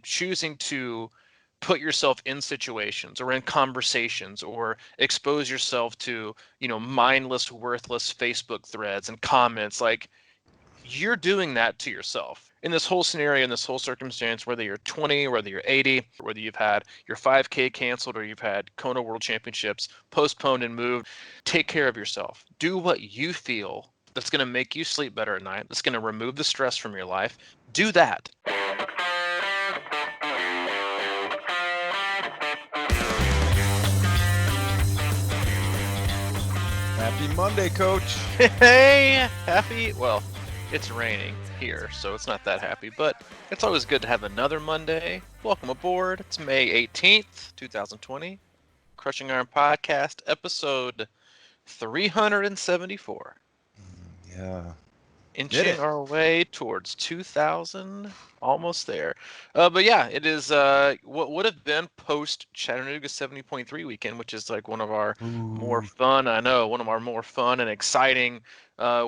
choosing to put yourself in situations or in conversations or expose yourself to, mindless, worthless Facebook threads and comments, like you're doing that to yourself. In this whole scenario, in this whole circumstance, whether you're 20, whether you're 80, whether you've had your 5K canceled or you've had Kona World Championships postponed and moved, take care of yourself. Do what you feel that's going to make you sleep better at night, that's going to remove the stress from your life. Do that. Happy Monday, Coach. Hey, happy. Well, it's raining here, so it's not that happy, but it's always good to have another Monday. Welcome aboard. It's May 18th, 2020. Crushing Iron Podcast, episode 374. Yeah. Inching our way towards 2000, almost there. But yeah, it is what would have been post Chattanooga 70.3 weekend, which is like one of our more fun, one of our more fun and exciting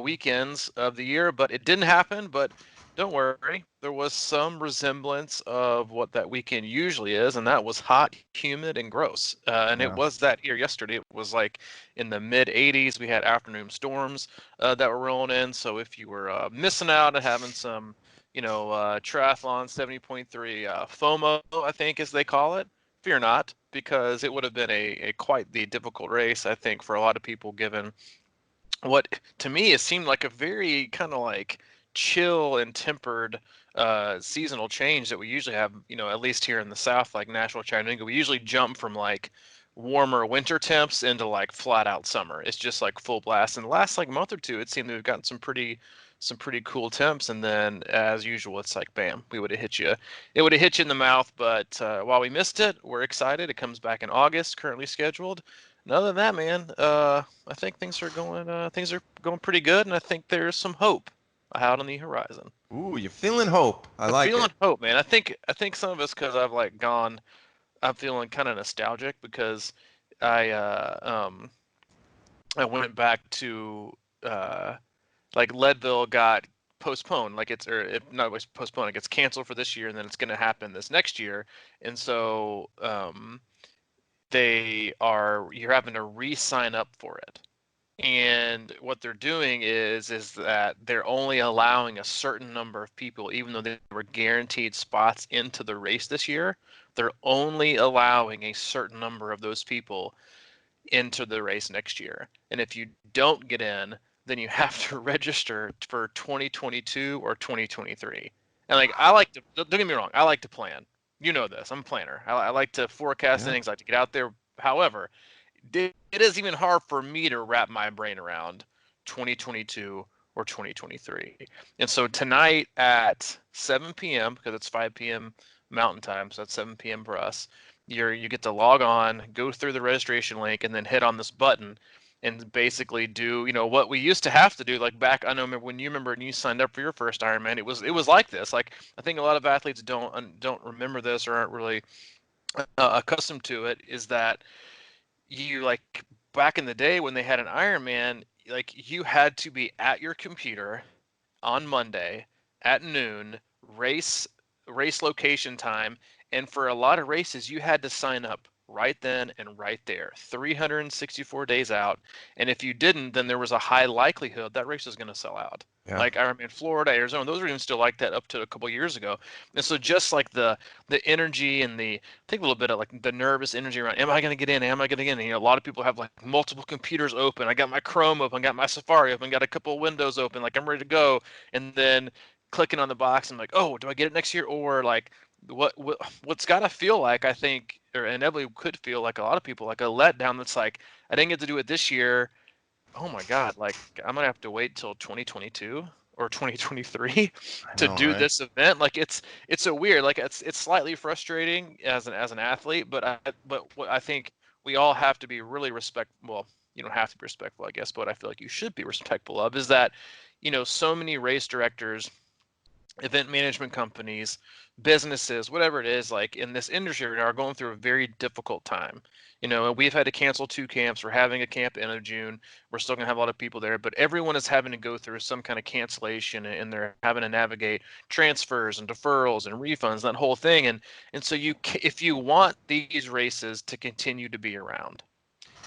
weekends of the year, but it didn't happen. But don't worry, there was some resemblance of what that weekend usually is, and that was hot, humid, and gross. And it was that here yesterday. It was like in the mid 80s. We had afternoon storms that were rolling in. So if you were missing out and having some, triathlon 70.3 FOMO, I think as they call it, fear not, because it would have been a quite the difficult race, I think, for a lot of people, given what to me it seemed like a very kind of like chill and tempered seasonal change that we usually have, at least here in the South, like Nashville, Chattanooga. We usually jump from like warmer winter temps into like flat out summer. It's just like full blast. In the last like month or two, it seemed to have gotten some pretty cool temps, and then as usual, it's like bam, it would have hit you in the mouth. But while we missed it, we're excited. It comes back in August, currently scheduled. And other than that, man, I think things are going pretty good, and I think there's some hope out on the horizon. Ooh, you're feeling hope. I I'm like feeling it. hope, man. I think some of it's because I've like gone. I'm feeling kind of nostalgic because I I went back to like Leadville got postponed, like it's, or if not, it was postponed, it gets canceled for this year, and then it's going to happen this next year, and so you're having to re-sign up for it. And what they're doing is that they're only allowing a certain number of people, even though they were guaranteed spots into the race this year. They're only allowing a certain number of those people into the race next year. And if you don't get in, then you have to register for 2022 or 2023. And like, don't get me wrong, I like to plan. You know this, I'm a planner. I like to forecast Yeah. things, I like to get out there. However, it is even hard for me to wrap my brain around 2022 or 2023. And so tonight at 7 p.m., because it's 5 p.m. Mountain Time, so that's 7 p.m. for us, you get to log on, go through the registration link, and then hit on this button and basically do, what we used to have to do, like back, I know, when you signed up for your first Ironman, it was like this. Like, I think a lot of athletes don't remember this or aren't really accustomed to it, is that you, like, back in the day when they had an Ironman, like, you had to be at your computer on Monday at noon, race location time, and for a lot of races you had to sign up right then and right there, 364 days out. And if you didn't, then there was a high likelihood that race was going to sell out. Yeah. Like, I remember in Florida, Arizona, those were even still like that up to a couple years ago. And so just like the energy and I think a little bit of like the nervous energy around, am I going to get in? Am I going to get in? And, a lot of people have like multiple computers open. I got my Chrome open, got my Safari open, got a couple of windows open, like I'm ready to go. And then clicking on the box and like, oh, do I get it next year? Or like, what's got to feel like, I think, or inevitably could feel like a lot of people, like a letdown. That's like, I didn't get to do it this year. Oh my God, like I'm gonna have to wait till 2022 or 2023 I to know, do right? this event. Like, it's a weird, like, it's slightly frustrating as an athlete, but what I think we all have to be really well, you don't have to be respectful, I guess, but I feel like you should be respectful of, is that, so many race directors event management companies, businesses, whatever it is, like in this industry right now, are going through a very difficult time. We've had to cancel 2 camps. We're having a camp end of June. We're still going to have a lot of people there, but everyone is having to go through some kind of cancellation, and they're having to navigate transfers and deferrals and refunds, that whole thing. And so if you want these races to continue to be around,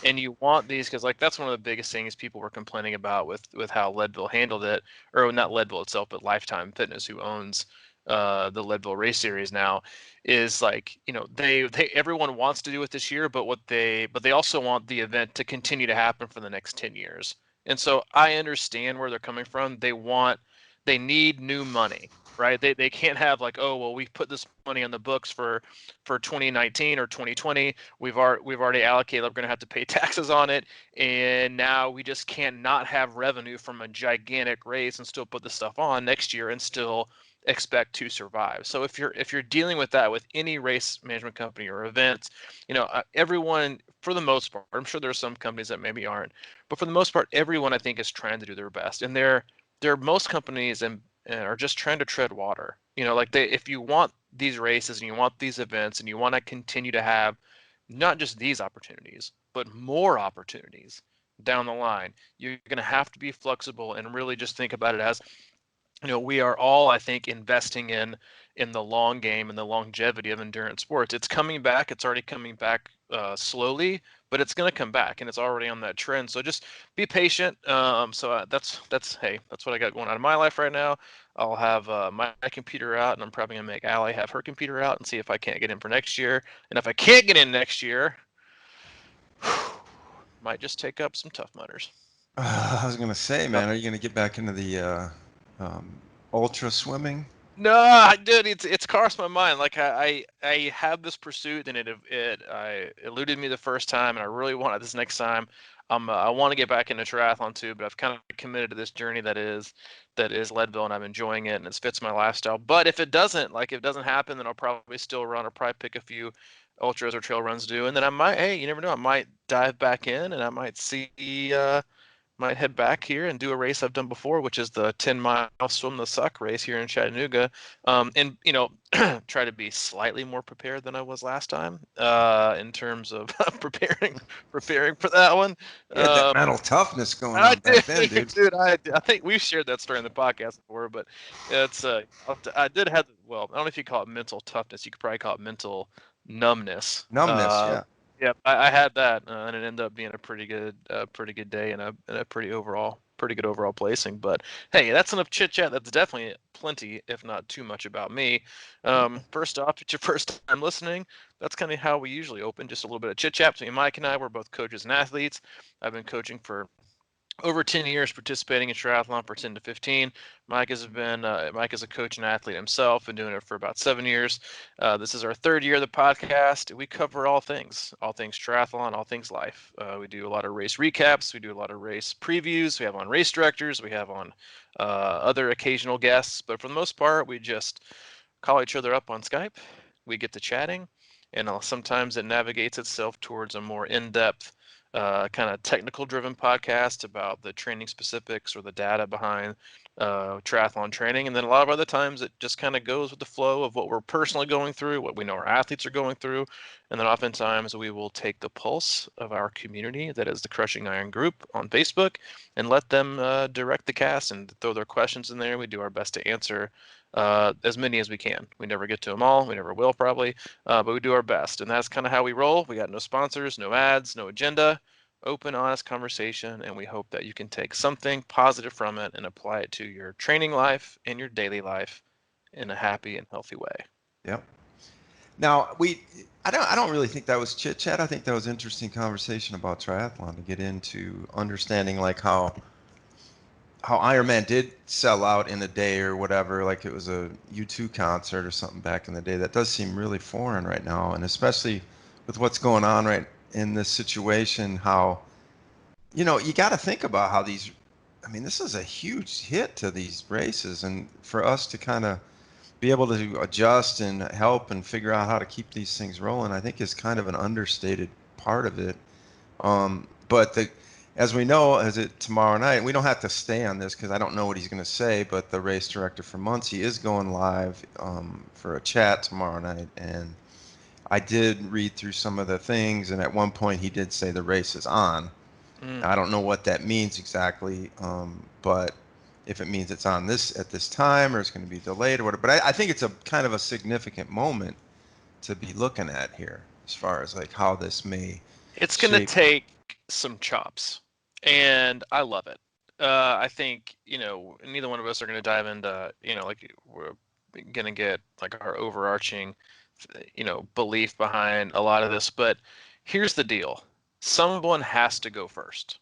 and you want these, because like that's one of the biggest things people were complaining about with how Leadville handled it, or not Leadville itself, but Lifetime Fitness, who owns the Leadville race series now, is like, they everyone wants to do it this year, but they also want the event to continue to happen for the next 10 years. And so I understand where they're coming from. They need new money, right? They can't have like, oh well, we've put this money on the books for 2019 or 2020. We've already allocated. We're going to have to pay taxes on it, and now we just can't not have revenue from a gigantic race and still put the stuff on next year and still expect to survive. So if you're dealing with that with any race management company or event, everyone, for the most part, I'm sure there's some companies that maybe aren't, but for the most part, everyone I think is trying to do their best, and most companies and are just trying to tread water. Like if you want these races and you want these events and you want to continue to have not just these opportunities, but more opportunities down the line, you're going to have to be flexible and really just think about it as, we are all, I think, investing in the long game and the longevity of endurance sports. It's coming back. It's already coming back slowly, but it's going to come back, and it's already on that trend. So just be patient. That's what I got going on in my life right now. I'll have my computer out, and I'm probably gonna make Allie have her computer out and see if I can't get in for next year. And if I can't get in next year, might just take up some Tough Mudders. I was gonna say, man, are you gonna get back into the um, ultra swimming? No, dude, it's crossed my mind. Like I have this pursuit, and I eluded me the first time, and I really want it this next time. I want to get back into triathlon too, but I've kind of committed to this journey that is Leadville, and I'm enjoying it, and it fits my lifestyle. But if it doesn't, like if it doesn't happen, then I'll probably still run, or probably pick a few ultras or trail runs to do, and then I might, hey, you never know, I might dive back in, and I might head back here and do a race I've done before, which is the 10-mile swim the suck race here in Chattanooga, and try to be slightly more prepared than I was last time in terms of preparing for that one. You had that mental toughness going I on back did, then, dude. dude. I think we've shared that story in the podcast before, but it's I did have, well, I don't know if you call it mental toughness. You could probably call it mental numbness. Numbness, yeah. Yeah, I had that, and it ended up being a pretty good day, and a pretty good overall placing. But hey, that's enough chit chat. That's definitely plenty, if not too much, about me. First off, it's your first time listening. That's kind of how we usually open, just a little bit of chit chat between Mike and I. We're both coaches and athletes. I've been coaching for over 10 years, participating in triathlon for 10 to 15. Mike is a coach and athlete himself, been doing it for about 7 years. This is our third year of the podcast. We cover all things triathlon, all things life. We do a lot of race recaps. We do a lot of race previews. We have on race directors. We have on other occasional guests, but for the most part, we just call each other up on Skype. We get to chatting, and sometimes it navigates itself towards a more in-depth kind of technical driven podcast about the training specifics or the data behind triathlon training. And then a lot of other times it just kind of goes with the flow of what we're personally going through, what we know our athletes are going through. And then oftentimes we will take the pulse of our community, that is the Crushing Iron group on Facebook, and let them direct the cast and throw their questions in there. We do our best to answer as many as we can. We never get to them all. We never will, probably, but we do our best. And that's kind of how we roll. We got no sponsors, no ads, no agenda, open, honest conversation. And we hope that you can take something positive from it and apply it to your training life and your daily life in a happy and healthy way. Yep. Now I don't really think that was chit chat. I think that was interesting conversation about triathlon to get into understanding like how Ironman did sell out in a day or whatever, like it was a U2 concert or something back in the day. That does seem really foreign right now, and especially with what's going on right in this situation, how, you got to think about how this is a huge hit to these races, and for us to kind of be able to adjust and help and figure out how to keep these things rolling, I think is kind of an understated part of it. But as we know, as it tomorrow night, we don't have to stay on this because I don't know what he's going to say, but the race director for Muncie is going live for a chat tomorrow night. And I did read through some of the things, and at one point he did say the race is on. Mm. I don't know what that means exactly, but if it means it's on this at this time or it's going to be delayed or whatever. But I think it's a kind of a significant moment to be looking at here as far as like how this may It's going to shape. take some chops, and I love it. I think, neither one of us are going to dive into, like we're going to get like our overarching, belief behind a lot of this. But here's the deal. Someone has to go first.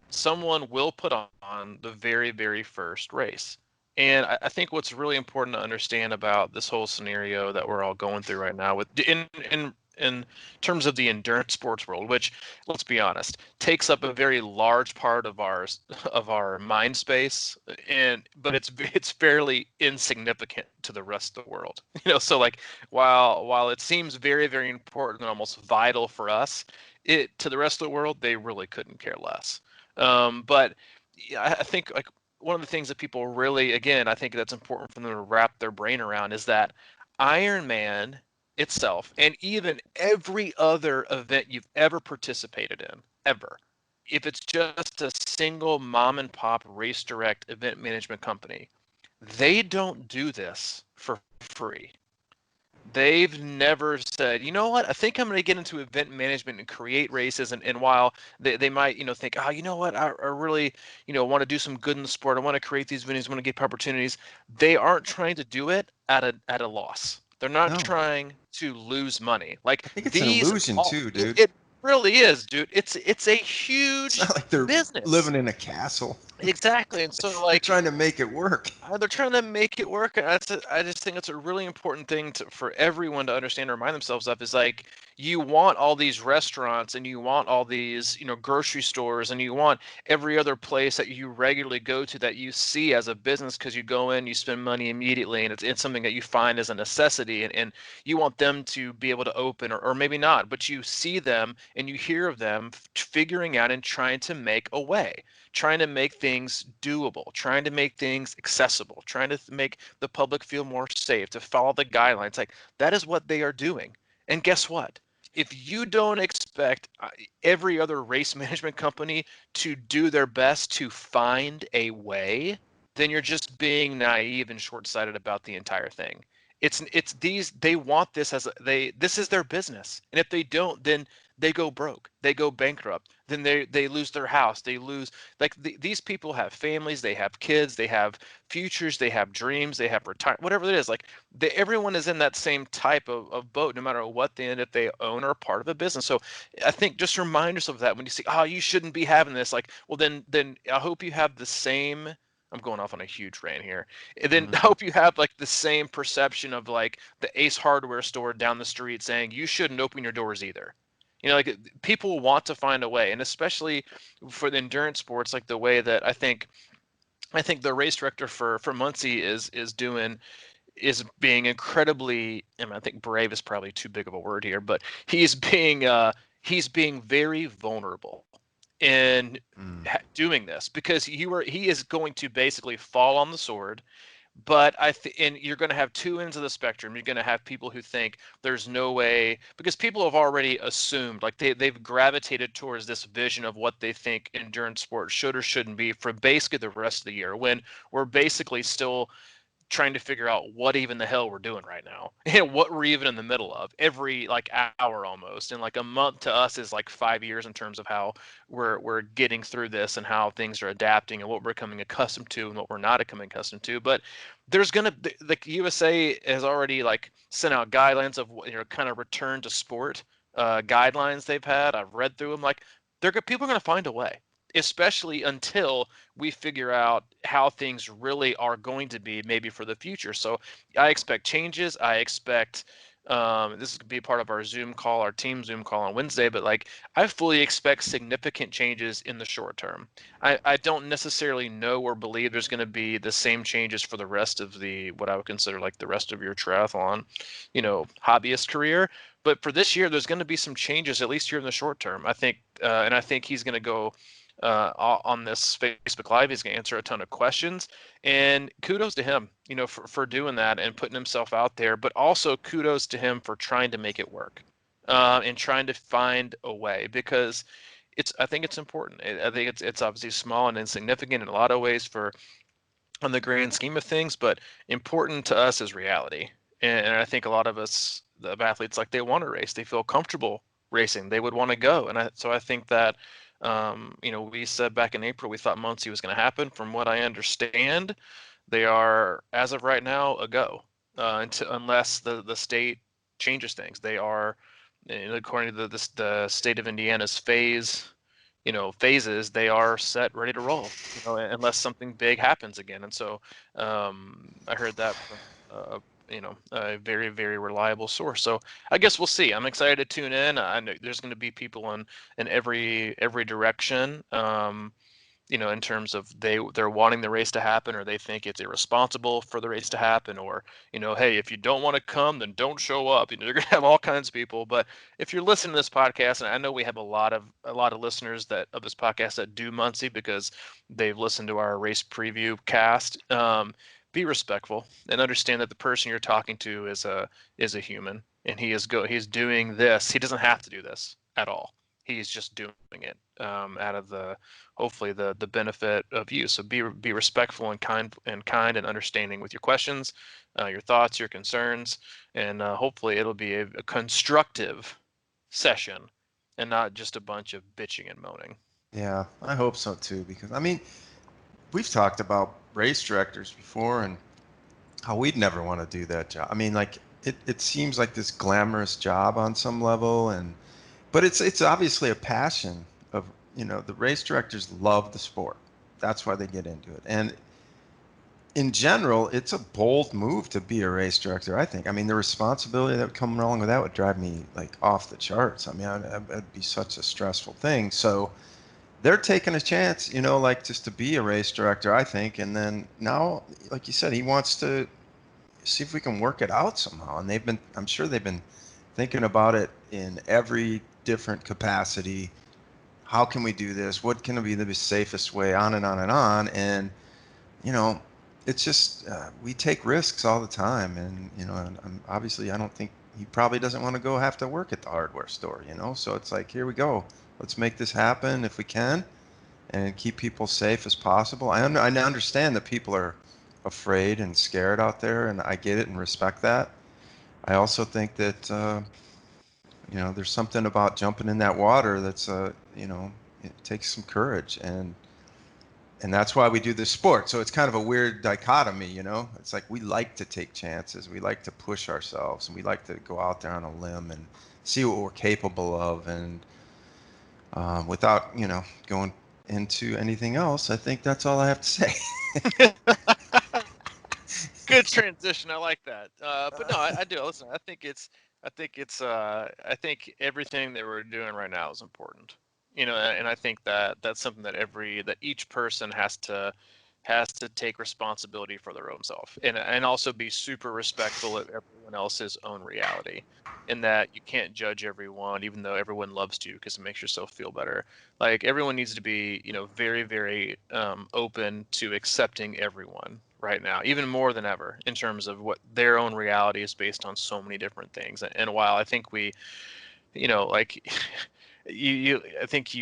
Someone will put on the very, very first race. And I think what's really important to understand about this whole scenario that we're all going through right now, with in terms of the endurance sports world, which, let's be honest, takes up a very large part of our mind space, but it's fairly insignificant to the rest of the world. So like while it seems very, very important and almost vital for us, it to the rest of the world, they really couldn't care less. But yeah, I think like one of the things that people really, again, I think that's important for them to wrap their brain around is that Iron Man itself, and even every other event you've ever participated in, ever, if it's just a single mom and pop race direct event management company, they don't do this for free. They've never said, you know what, I think I'm going to get into event management and create races. And while they might, think, oh, you know what, I really, want to do some good in the sport. I want to create these venues, I want to get opportunities. They aren't trying to do it at a loss. They're not No, trying to lose money. Like I think it's an these, illusion all, too, it, dude. it really is, dude. It's a It's huge not like they're business. living in a castle. Exactly. And so They're like, trying to make it work. they're trying to make it work. I just think it's a really important thing for everyone to understand and remind themselves of is like you want all these restaurants and you want all these, grocery stores and you want every other place that you regularly go to that you see as a business because you go in, you spend money immediately, and it's something that you find as a necessity, and you want them to be able to open or maybe not, but you see them and you hear of them figuring out and trying to make a way, trying to make things doable, trying to make things accessible, trying to make the public feel more safe, to follow the guidelines. Like that is what they are doing. And guess what? If you don't expect every other race management company to do their best to find a way, then you're just being naive and short-sighted about the entire thing. It's these they want this as this is their business. And if they don't, then they go broke, they go bankrupt, then they lose their house, they lose, like these people have families, they have kids, they have futures, they have dreams, they have retire, whatever it is. Like everyone is in that same type of boat, no matter what they end if they own or are part of a business. So I think just remind yourself of that when you see, oh, you shouldn't be having this. Like, well, then I hope you have the same. I'm going off on a huge rant here. And then I Mm-hmm. hope you have like the same perception of like the Ace Hardware store down the street saying you shouldn't open your doors either. Like people want to find a way, and especially for the endurance sports, like the way that I think the race director for Muncie is being incredibly, I mean, I think brave is probably too big of a word here, but he's being very vulnerable in Mm. doing this because he is going to basically fall on the sword. But and you're going to have two ends of the spectrum. You're going to have people who think there's no way, because people have already assumed, like they've gravitated towards this vision of what they think endurance sports should or shouldn't be for basically the rest of the year, when we're basically still trying to figure out what even the hell we're doing right now and what we're even in the middle of every like hour almost. And like a month to us is like 5 years in terms of how we're getting through this and how things are adapting and what we're becoming accustomed to and what we're not becoming accustomed to. But there's gonna, the USA has already like sent out guidelines of, kind of return to sport guidelines they've had. I've read through them. Like people are gonna find a way, especially until we figure out how things really are going to be maybe for the future. So I expect changes. I expect this is going to be part of our Zoom call, our team Zoom call on Wednesday, but like I fully expect significant changes in the short term. I don't necessarily know or believe there's going to be the same changes for the rest of the, what I would consider like the rest of your triathlon, hobbyist career. But for this year, there's going to be some changes, at least here in the short term. I think, and I think he's going to go on this Facebook Live. He's going to answer a ton of questions, and kudos to him, for doing that and putting himself out there. But also kudos to him for trying to make it work, and trying to find a way, because I think it's important. I think it's obviously small and insignificant in a lot of ways for on the grand scheme of things, but important to us is reality. And I think a lot of us, the athletes, like they want to race, they feel comfortable racing, they would want to go. So I think that, we said back in April we thought Muncie was going to happen. From what I understand, they are, as of right now, a go, unless the state changes things. They are, according to the state of Indiana's phases, they are set, ready to roll, unless something big happens again. And so I heard that from a very, very reliable source. So I guess we'll see. I'm excited to tune in. I know there's going to be people in every direction. In terms of they're wanting the race to happen, or they think it's irresponsible for the race to happen, or hey, if you don't want to come, then don't show up. You're gonna have all kinds of people. But if you're listening to this podcast, and I know we have a lot of listeners that of this podcast that do Muncie because they've listened to our race preview cast. Be respectful and understand that the person you're talking to is a human, and he's doing this. He doesn't have to do this at all. He's just doing it out of hopefully the benefit of you. So be respectful and kind and understanding with your questions, your thoughts, your concerns, and hopefully it'll be a constructive session and not just a bunch of bitching and moaning. Yeah, I hope so too, because I mean, we've talked about race directors before and how we'd never want to do that job. I mean, like it seems like this glamorous job on some level, but it's obviously a passion of, the race directors love the sport. That's why they get into it. And in general, it's a bold move to be a race director, I think. I mean, the responsibility that would come along with that would drive me like off the charts. I mean, it'd be such a stressful thing. So they're taking a chance, like just to be a race director, I think. And then now, like you said, he wants to see if we can work it out somehow. And I'm sure they've been thinking about it in every different capacity. How can we do this? What can be the safest way? On and on and on. And, you know, it's just, we take risks all the time. And, obviously, I don't think he probably doesn't want to go have to work at the hardware store, So it's like, here we go. Let's make this happen if we can and keep people safe as possible. I understand that people are afraid and scared out there, and I get it and respect that. I also think that there's something about jumping in that water that's it takes some courage, and that's why we do this sport. So it's kind of a weird dichotomy. It's like we like to take chances, we like to push ourselves, and we like to go out there on a limb and see what we're capable of, and without going into anything else, I think that's all I have to say. Good transition. I like that. But no, I do. Listen, I think everything that we're doing right now is important. And I think that that's something that each person has to take responsibility for their own self, and also be super respectful of everyone else's own reality, in that you can't judge everyone, even though everyone loves to, because it makes yourself feel better. Like everyone needs to be, very, very open to accepting everyone right now, even more than ever, in terms of what their own reality is based on so many different things. And while I think we, like I think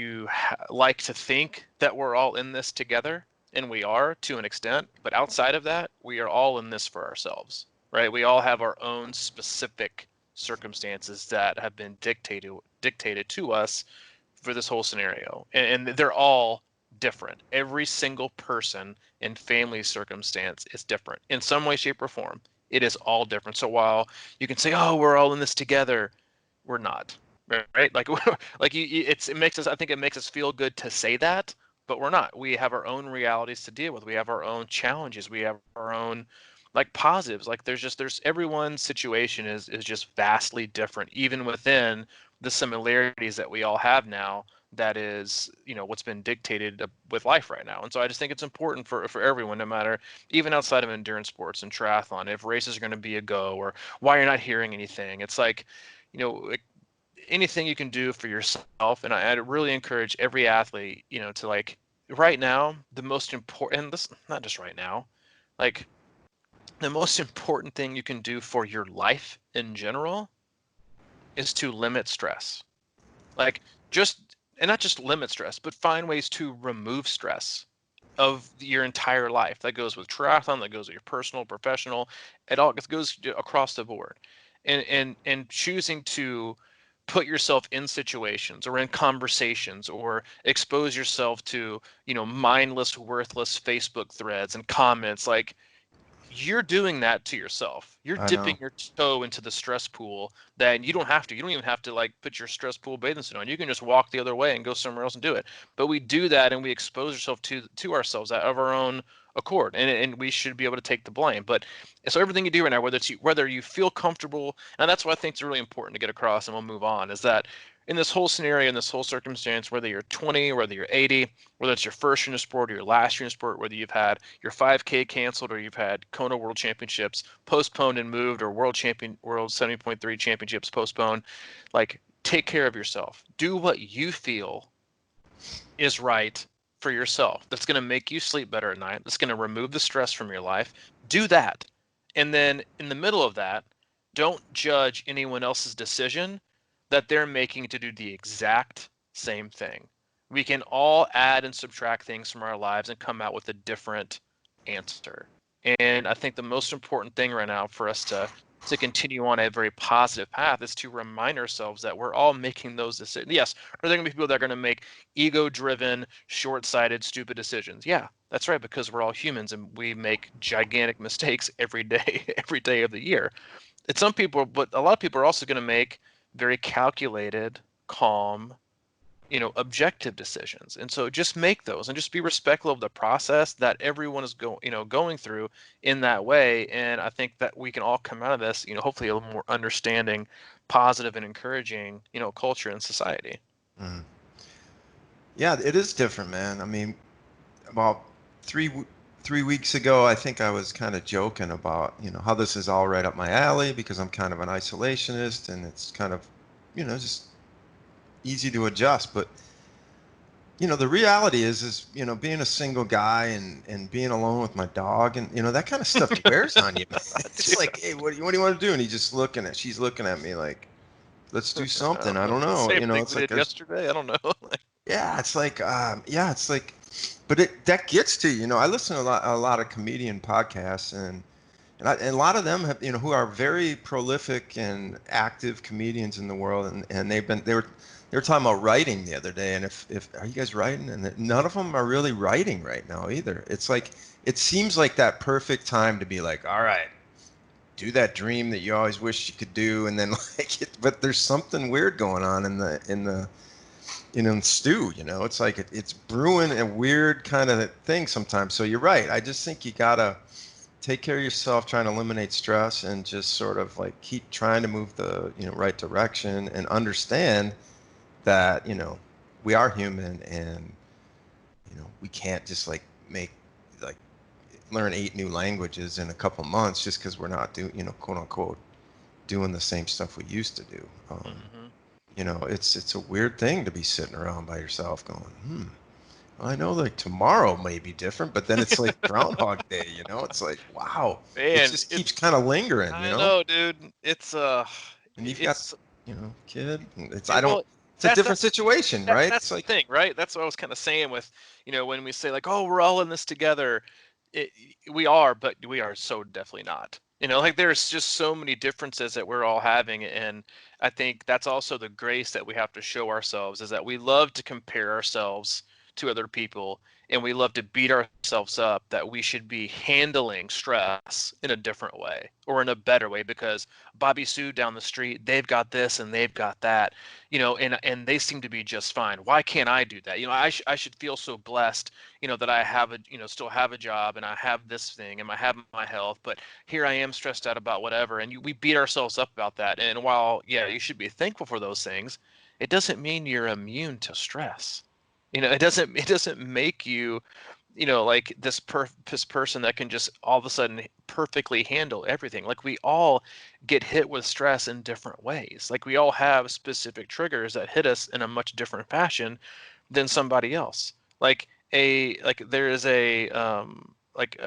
like to think that we're all in this together, and we are to an extent, but outside of that, we are all in this for ourselves, right? We all have our own specific circumstances that have been dictated to us for this whole scenario, and they're all different. Every single person and family circumstance is different in some way, shape, or form. It is all different. So while you can say, "Oh, we're all in this together," we're not, right? Like, like it makes us. I think it makes us feel good to say that, but we're not. We have our own realities to deal with. We have our own challenges. We have our own like positives. Like there's everyone's situation is just vastly different, even within the similarities that we all have now. That is, what's been dictated with life right now. And so I just think it's important for everyone, no matter, even outside of endurance sports and triathlon, if races are going to be a go, or why you're not hearing anything. It's like, you know anything you can do for yourself. And I really encourage every athlete, to like right now, the most important, and this not just right now, like the most important thing you can do for your life in general is to limit stress. Like just, and not just limit stress, but find ways to remove stress of your entire life. That goes with triathlon, that goes with your personal, professional, it goes across the board. And choosing to put yourself in situations or in conversations or expose yourself to, mindless, worthless Facebook threads and comments, like you're doing that to yourself. You're I dipping know. your toe into the stress pool that you don't have to. You don't even have to like put your stress pool bathing suit on. You can just walk the other way and go somewhere else and do it. But we do that and we expose ourselves to ourselves out of our own accord, and we should be able to take the blame. But so everything you do right now, whether you feel comfortable, and that's what I think is really important to get across, and we'll move on, is that in this whole scenario, in this whole circumstance, whether you're 20, whether you're 80, whether it's your first year in sport or your last year in sport, whether you've had your 5K canceled or you've had Kona World Championships postponed and moved, or World 70.3 Championships postponed, like take care of yourself. Do what you feel is right for yourself. That's going to make you sleep better at night. That's going to remove the stress from your life. Do that. And then in the middle of that, don't judge anyone else's decision that they're making to do the exact same thing. We can all add and subtract things from our lives and come out with a different answer. And I think the most important thing right now for us to continue on a very positive path is to remind ourselves that we're all making those decisions. Yes, are there going to be people that are going to make ego-driven, short-sighted, stupid decisions? Yeah, that's right, because we're all humans and we make gigantic mistakes every day, every day of the year. It's some people, but a lot of people are also going to make very calculated, calm, objective decisions. And so just make those and just be respectful of the process that everyone is going through in that way. And I think that we can all come out of this, hopefully a little more understanding, positive and encouraging, culture and society. Mm. Yeah, it is different, man. I mean, about three w- 3 weeks ago, I think I was kind of joking about, how this is all right up my alley because I'm kind of an isolationist and it's kind of, just easy to adjust. But the reality is, being a single guy and being alone with my dog and, that kind of stuff wears on you, man. It's Dude, like, hey, what do you want to do? And she's looking at me like, let's do something. I don't the know. same thing It's we like, did yesterday. I don't know. it's like, but that gets to you. I listen to a lot of comedian podcasts and a lot of them have, who are very prolific and active comedians in the world, and they were talking about writing the other day, and if are you guys writing? And none of them are really writing right now either. It's like it seems like that perfect time to be like, all right, do that dream that you always wish you could do, and then but there's something weird going on in stew. It's like it's brewing a weird kind of thing sometimes. So you're right. I just think you gotta take care of yourself, trying to eliminate stress, and just sort of like keep trying to move the right direction, and understand that we are human, and we can't just like make like learn 8 new languages in a couple months just because we're not doing quote unquote doing the same stuff we used to do. Hmm. It's a weird thing to be sitting around by yourself going, I know like tomorrow may be different, but then it's like Groundhog Day, It's like, wow, it Man, just keeps it's kind of lingering. I know, dude. And you've got, It's kid. It's I it, don't. well, It's a different that's situation, right? that's It's the like, thing, right? That's what I was kind of saying with, when we say like, oh, we're all in this together. It, we are, but we are so definitely not. Like there's just so many differences that we're all having, and I think that's also the grace that we have to show ourselves is that we love to compare ourselves to other people, and we love to beat ourselves up that we should be handling stress in a different way or in a better way because Bobby Sue down the street, they've got this and they've got that, and they seem to be just fine. Why can't I do that? I should feel so blessed, that I have still have a job and I have this thing and I have my health, but here I am stressed out about whatever. And we beat ourselves up about that. And while, yeah, you should be thankful for those things, it doesn't mean you're immune to stress. It doesn't make you like this person that can just all of a sudden perfectly handle everything. Like we all get hit with stress in different ways. Like we all have specific triggers that hit us in a much different fashion than somebody else. Like there is a like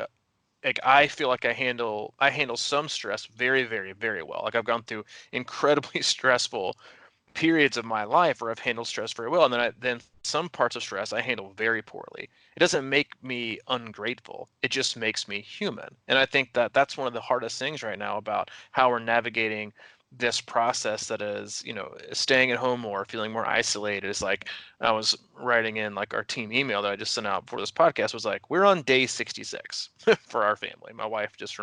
I feel like I handle some stress very, very, very well. Like I've gone through incredibly stressful periods of my life where I've handled stress very well, and then some parts of stress I handle very poorly. It doesn't make me ungrateful. It just makes me human. And I think that that's one of the hardest things right now about how we're navigating this process that is, staying at home more, feeling more isolated. Is like I was writing in like our team email that I just sent out before this podcast was like, we're on day 66 for our family. My wife just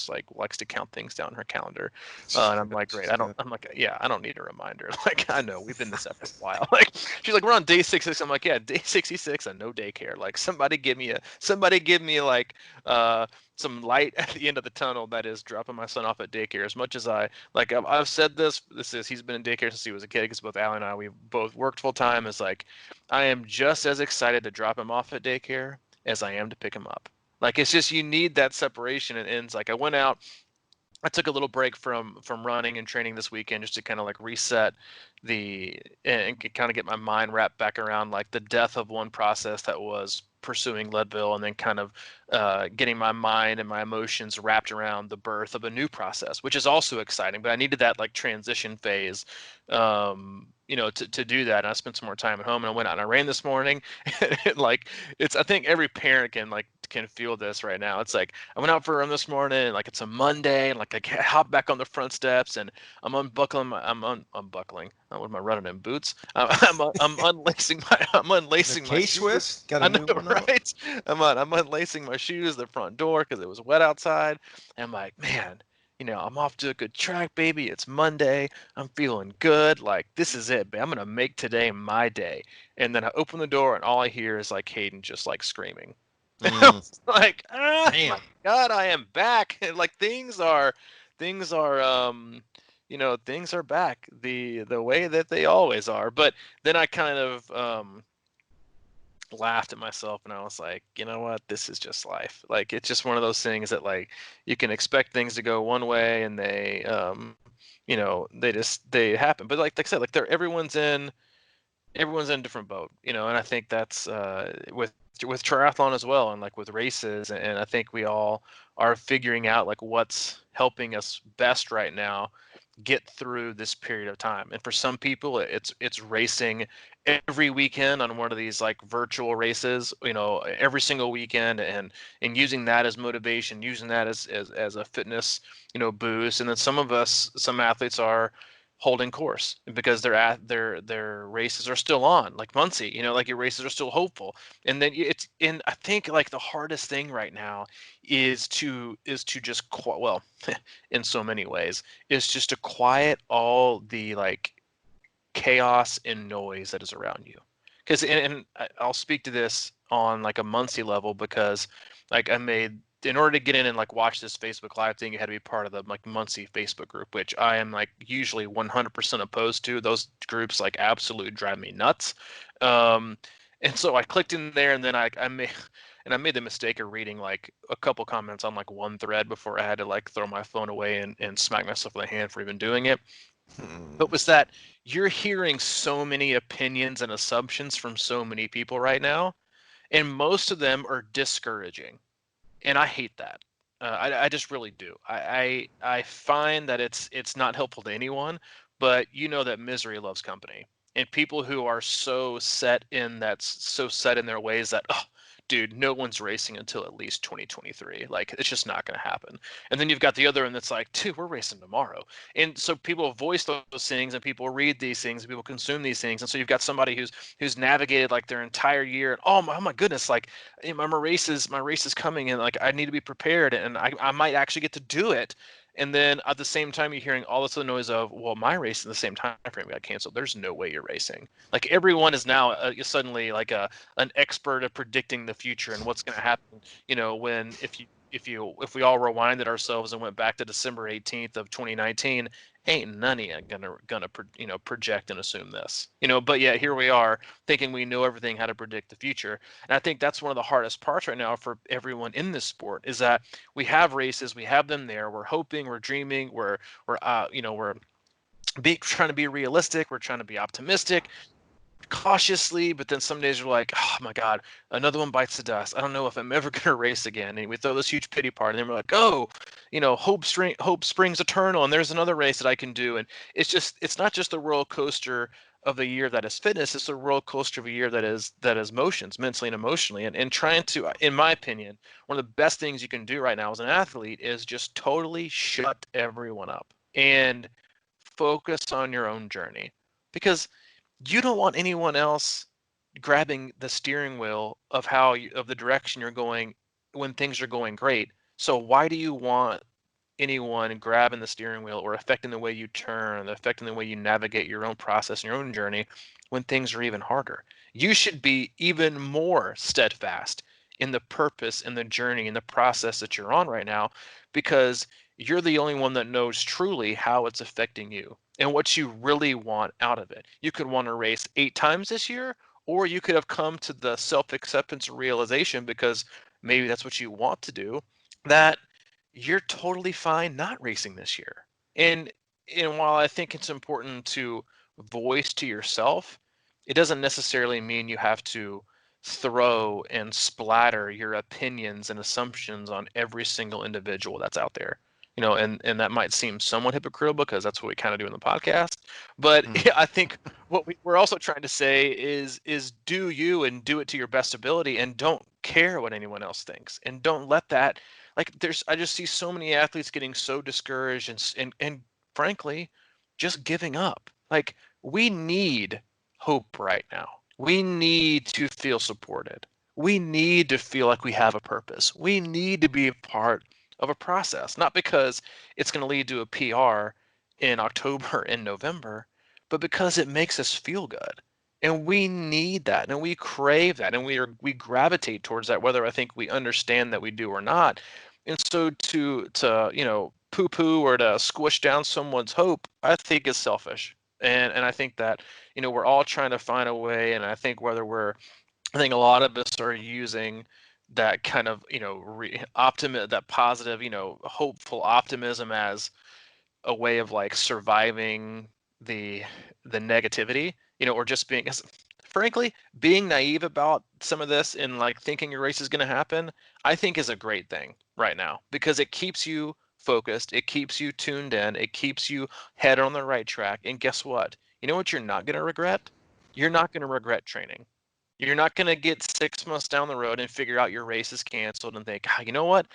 like likes to count things down her calendar. And I'm like, great. She's good. I'm like, yeah, I don't need a reminder. Like, I know we've been this up for a while. Like, she's like, we're on day 66. I'm like, yeah, day 66 and no daycare. Like, somebody give me like, some light at the end of the tunnel that is dropping my son off at daycare. As much as I've said he's been in daycare since he was a kid because both Allie and I, we both worked full time. It's like, I am just as excited to drop him off at daycare as I am to pick him up. Like, it's just, you need that separation. And it's like, I took a little break from running and training this weekend just to kind of like reset and kind of get my mind wrapped back around like the death of one process that was pursuing Leadville, and then kind of getting my mind and my emotions wrapped around the birth of a new process, which is also exciting. But I needed that like transition phase, to do that. And I spent some more time at home, and I went out and I ran this morning. And like, I think every parent can feel this right now. It's like I went out for a run this morning, and like it's a Monday, and like I hop back on the front steps, and I'm unbuckling unbuckling. What am I running in boots? I'm unlacing I'm The unlacing my shoes. K-Swiss got a I know, new one out. right? I'm unlacing my shoes at the front door because it was wet outside. And I'm like, man, I'm off to a good track, baby. It's Monday. I'm feeling good. Like, this is it, babe. I'm gonna make today my day. And then I open the door, and all I hear is like Hayden just like screaming. I Mm, was like, my damn. God, I am back. And like things are back the way that they always are. But then I kind of laughed at myself, and I was like, you know what? This is just life. Like, it's just one of those things that like you can expect things to go one way, and they happen. But like I said, like everyone's in a different boat, and I think that's with triathlon as well, and like with races, and I think we all are figuring out like what's helping us best right now get through this period of time. And for some people, it's racing every weekend on one of these like virtual races, every single weekend, and using that as motivation, using that as a fitness, boost. And then some athletes are holding course because their races are still on, like Muncie, like your races are still hopeful. And then I think like the hardest thing right now is to just well, in so many ways, is just to quiet all the like chaos and noise that is around you. Because I'll speak to this on like a Muncie level, because like in order to get in and like watch this Facebook Live thing, you had to be part of the like Muncie Facebook group, which I am like usually 100% opposed to. Those groups like absolutely drive me nuts. Um, and so I clicked in there, and then I made the mistake of reading like a couple comments on like one thread before I had to like throw my phone away and smack myself in the hand for even doing it. But Hmm. was that you're hearing so many opinions and assumptions from so many people right now, and most of them are discouraging, and I hate that. I just really do. I find that it's not helpful to anyone, but that misery loves company, and people who are so set in their ways that, oh, dude, no one's racing until at least 2023. Like, it's just not going to happen. And then you've got the other one that's like, dude, we're racing tomorrow. And so people voice those things, and people read these things, and people consume these things. And so you've got somebody who's navigated like their entire year, and oh my goodness, like, hey, my race is coming, and like I need to be prepared, and I might actually get to do it. And then at the same time, you're hearing all this other noise of, well, my race in the same time frame got canceled. There's no way you're racing. Like, everyone is now suddenly like an expert at predicting the future and what's going to happen. When if you if we all rewinded ourselves and went back to December 18th of 2019, ain't none of you gonna project and assume this, but yet here we are thinking we know everything how to predict the future. And I think that's one of the hardest parts right now for everyone in this sport, is that we have races, we have them there, we're hoping, we're dreaming, we're trying to be realistic, we're trying to be optimistic cautiously, but then some days you're like, oh my God, another one bites the dust. I don't know if I'm ever going to race again. And we throw this huge pity party, and then we're like, oh, hope springs eternal, and there's another race that I can do. And it's not just the roller coaster of the year that is fitness, it's a roller coaster of a year that is motions, mentally and emotionally. And trying to, in my opinion, one of the best things you can do right now as an athlete is just totally shut everyone up and focus on your own journey. Because you don't want anyone else grabbing the steering wheel of the direction you're going when things are going great. So why do you want anyone grabbing the steering wheel or affecting the way you turn, affecting the way you navigate your own process and your own journey when things are even harder? You should be even more steadfast in the purpose and the journey and the process that you're on right now, because you're the only one that knows truly how it's affecting you and what you really want out of it. You could want to race 8 times this year, or you could have come to the self-acceptance realization, because maybe that's what you want to do, that you're totally fine not racing this year. And and while I think it's important to voice to yourself, it doesn't necessarily mean you have to throw and splatter your opinions and assumptions on every single individual that's out there. And that might seem somewhat hypocritical because that's what we kind of do in the podcast. But Mm. I think what we're also trying to say is do you, and do it to your best ability, and don't care what anyone else thinks, and don't let that, like, I just see so many athletes getting so discouraged and frankly just giving up. Like, we need hope right now. We need to feel supported. We need to feel like we have a purpose. We need to be a part of a process, not because it's going to lead to a PR in October and November, but because it makes us feel good. And we need that, and we crave that, and we gravitate towards that, whether I think we understand that we do or not. And so to poo-poo or to squish down someone's hope, I think is selfish. And I think that we're all trying to find a way, and I think a lot of us are using that kind of that positive, hopeful optimism as a way of like surviving the negativity, or just being, 'cause frankly, being naive about some of this and like thinking your race is going to happen, I think is a great thing right now, because it keeps you focused, it keeps you tuned in, it keeps you head on the right track. And guess what? You know what you're not going to regret? You're not going to regret training. You're not going to get 6 months down the road and figure out your race is canceled and think, "Ah, you know what?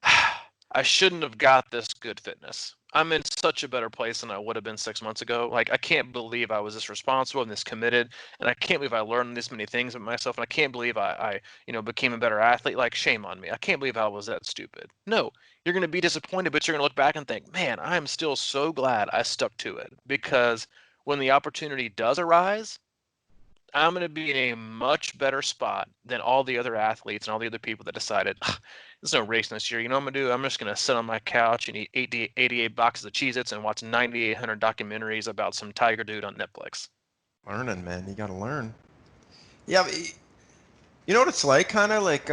I shouldn't have got this good fitness. I'm in such a better place than I would have been 6 months ago. Like, I can't believe I was this responsible and this committed, and I can't believe I learned this many things about myself, and I can't believe I became a better athlete. Like, shame on me. I can't believe I was that stupid." No, you're going to be disappointed, but you're going to look back and think, man, I'm still so glad I stuck to it, because when the opportunity does arise, I'm going to be in a much better spot than all the other athletes and all the other people that decided, "Ah, there's no racing this year. You know what I'm going to do? I'm just going to sit on my couch and eat 88 boxes of Cheez-Its and watch 9,800 documentaries about some tiger dude on Netflix." Learning, man. You got to learn. Yeah, but you know what it's like? Kind of like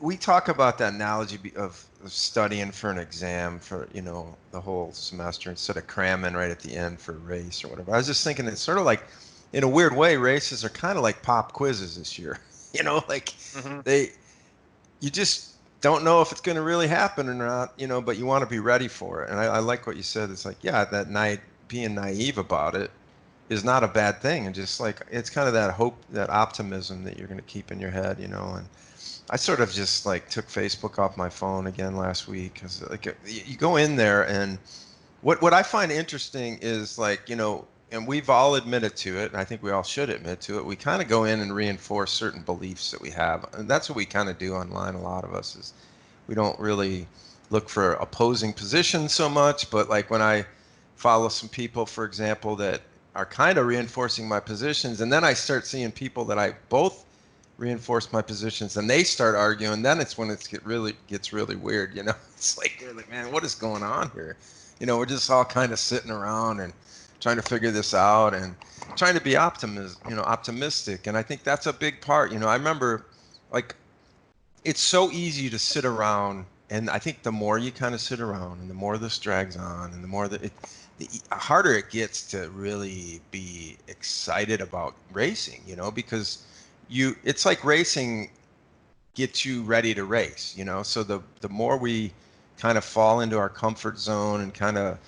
we talk about that analogy of studying for an exam for the whole semester instead of cramming right at the end for a race or whatever. I was just thinking it's sort of like, in a weird way, races are kind of like pop quizzes this year. Like Hmm. they you just don't know if it's going to really happen or not, but you want to be ready for it. And I like what you said. It's like, yeah, that night being naive about it is not a bad thing. And just like, it's kind of that hope, that optimism that you're going to keep in your head, and I sort of just like took Facebook off my phone again last week, because like you go in there, and what I find interesting is like, and we've all admitted to it, and I think we all should admit to it. We kind of go in and reinforce certain beliefs that we have, and that's what we kind of do online. A lot of us is we don't really look for opposing positions so much, but like when I follow some people, for example, that are kind of reinforcing my positions, and then I start seeing people that I both reinforce my positions, and they start arguing. Then it's when it gets really weird. It's like they're like, man, what is going on here? We're just all kind of sitting around and trying to figure this out and trying to be optimistic. And I think that's a big part. I remember, like, it's so easy to sit around, and I think the more you kind of sit around, and the more this drags on, and the more that the harder it gets to really be excited about racing. Because it's like racing gets you ready to race. So the more we kind of fall into our comfort zone and kind of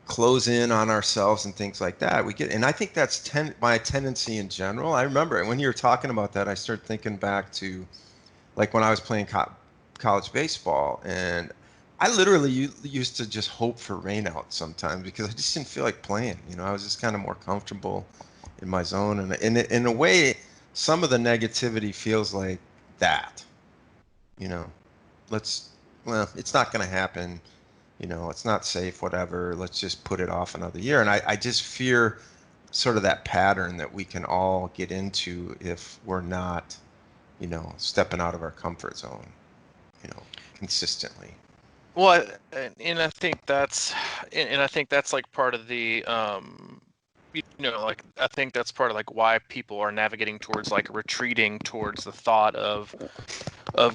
close in on ourselves and things like that, and I think that's my tendency in general. I remember when you were talking about that, I started thinking back to, like, when I was playing college baseball, and I literally used to just hope for rainout sometimes because I just didn't feel like playing. I was just kind of more comfortable in my zone, and in a way, some of the negativity feels like that. You know, it's not going to happen. It's not safe, whatever. Let's just put it off another year. And I just fear sort of that pattern that we can all get into if we're not, stepping out of our comfort zone, consistently. Well, and I think that's like part of the like I think that's part of like why people are navigating towards like retreating towards the thought of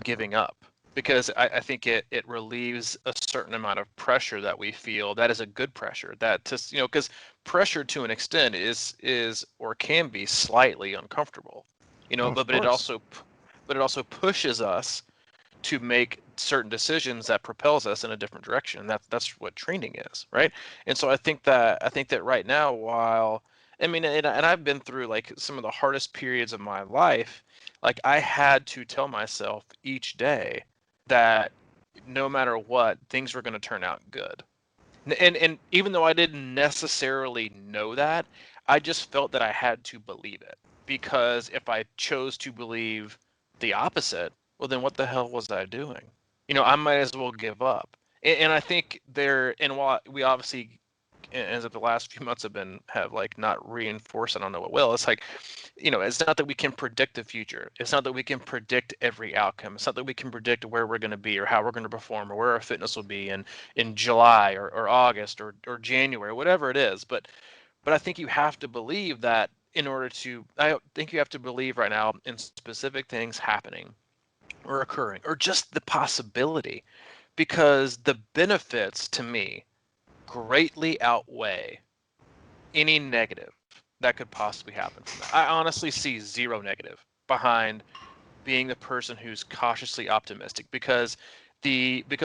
giving up, because I think it relieves a certain amount of pressure that we feel that is a good pressure, that just because pressure to an extent is or can be slightly uncomfortable, Oh, of but course. it also pushes us to make certain decisions that propels us in a different direction. And that's what training is, right? And so I think that right now, while I mean, and I've been through like some of the hardest periods of my life, like I had to tell myself each day that no matter what, things were going to turn out good. And even though I didn't necessarily know that, I just felt that I had to believe it, because if I chose to believe the opposite, well, then what the hell was I doing? I might as well give up. And I think and while we obviously, as of the last few months have like not reinforced, I don't know what will. It's like, it's not that we can predict the future. It's not that we can predict every outcome. It's not that we can predict where we're going to be or how we're going to perform or where our fitness will be in July or August or January, whatever it is. But I think you have to believe that I think you have to believe right now in specific things happening or occurring or just the possibility, because the benefits to me greatly outweigh any negative that could possibly happen from that. I honestly see zero negative behind being the person who's cautiously optimistic, because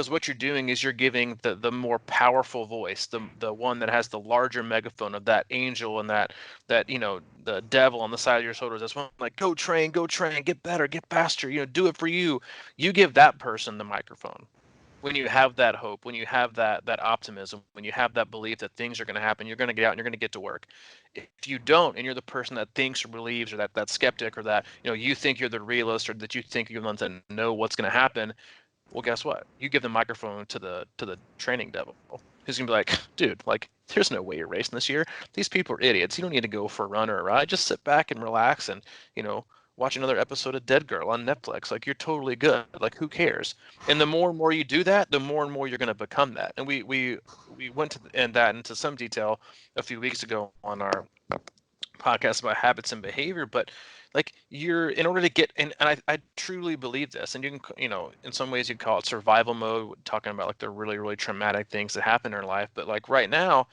what you're doing is you're giving the more powerful voice, the one that has the larger megaphone of that angel and that the devil on the side of your shoulders, that's one like, go train, get better, get faster, do it for you. You give that person the microphone when you have that hope, when you have that optimism, when you have that belief that things are going to happen, you're going to get out and you're going to get to work. If you don't, and you're the person that thinks or believes, or that skeptic, or that you think you're the realist, or that you think you're the ones that know what's going to happen, well, guess what? You give the microphone to the training devil, who's gonna be like, dude, like, there's no way you're racing this year. These people are idiots. You don't need to go for a run or a ride. Just sit back and relax and watch another episode of Dead Girl on Netflix. Like, you're totally good. Like, who cares? And the more and more you do that, the more and more you're gonna become that. And we went into some detail a few weeks ago on our podcast about habits and behavior, but like, in order to get and I truly believe this, and you can, in some ways you call it survival mode, talking about like the really really traumatic things that happen in our life, but like right now,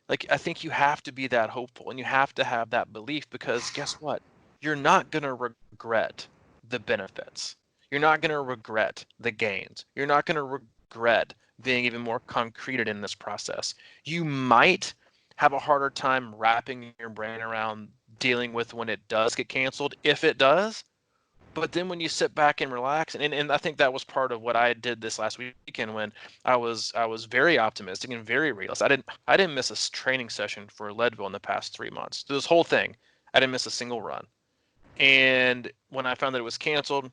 like, I think you have to be that hopeful and you have to have that belief, because guess what? You're not going to regret the benefits. You're not going to regret the gains. You're not going to regret being even more concreted in this process. You might have a harder time wrapping your brain around dealing with when it does get canceled, if it does. But then when you sit back and relax, and I think that was part of what I did this last weekend, when I was very optimistic and very realist. I didn't miss a training session for Leadville in the past 3 months. Through this whole thing, I didn't miss a single run. And when I found that it was canceled,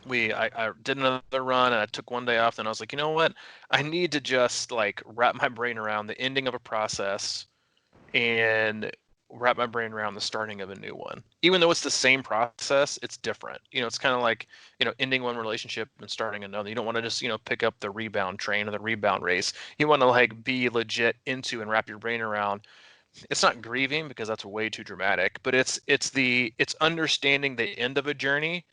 I did another run and I took one day off. And I was like, you know what? I need to just like wrap my brain around the ending of a process, and wrap my brain around the starting of a new one. Even though it's the same process, it's different. It's kind of like, ending one relationship and starting another. You don't want to just, pick up the rebound train or the rebound race. You want to like be legit into and wrap your brain around. It's not grieving because that's way too dramatic, but it's understanding the end of a journey,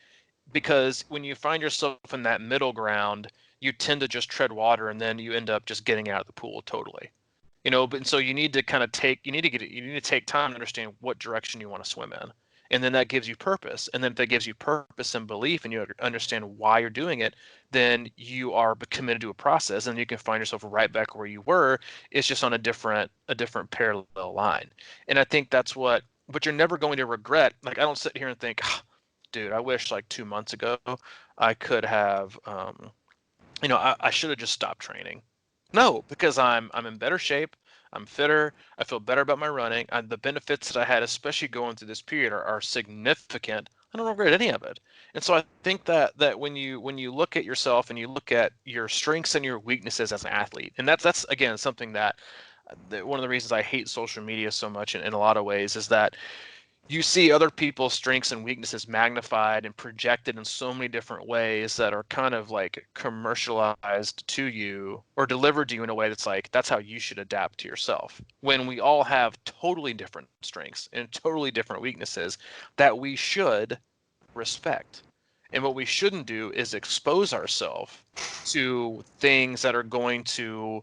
because when you find yourself in that middle ground, you tend to just tread water and then you end up just getting out of the pool totally. But so you need to kind of you need to take time to understand what direction you want to swim in. And then that gives you purpose. And then if that gives you purpose and belief and you understand why you're doing it, then you are committed to a process and you can find yourself right back where you were. It's just on a different parallel line. And I think that's but you're never going to regret. Like, I don't sit here and think, "Ah, dude, I wish like 2 months ago I could have, I should have just stopped training." No, because I'm in better shape. I'm fitter. I feel better about my running. The benefits that I had, especially going through this period, are significant. I don't regret any of it. And so I think that when you look at yourself and you look at your strengths and your weaknesses as an athlete, and that's again something that one of the reasons I hate social media so much in a lot of ways is that you see other people's strengths and weaknesses magnified and projected in so many different ways that are kind of like commercialized to you or delivered to you in a way that's like that's how you should adapt to yourself, when we all have totally different strengths and totally different weaknesses that we should respect. And what we shouldn't do is expose ourselves to things that are going to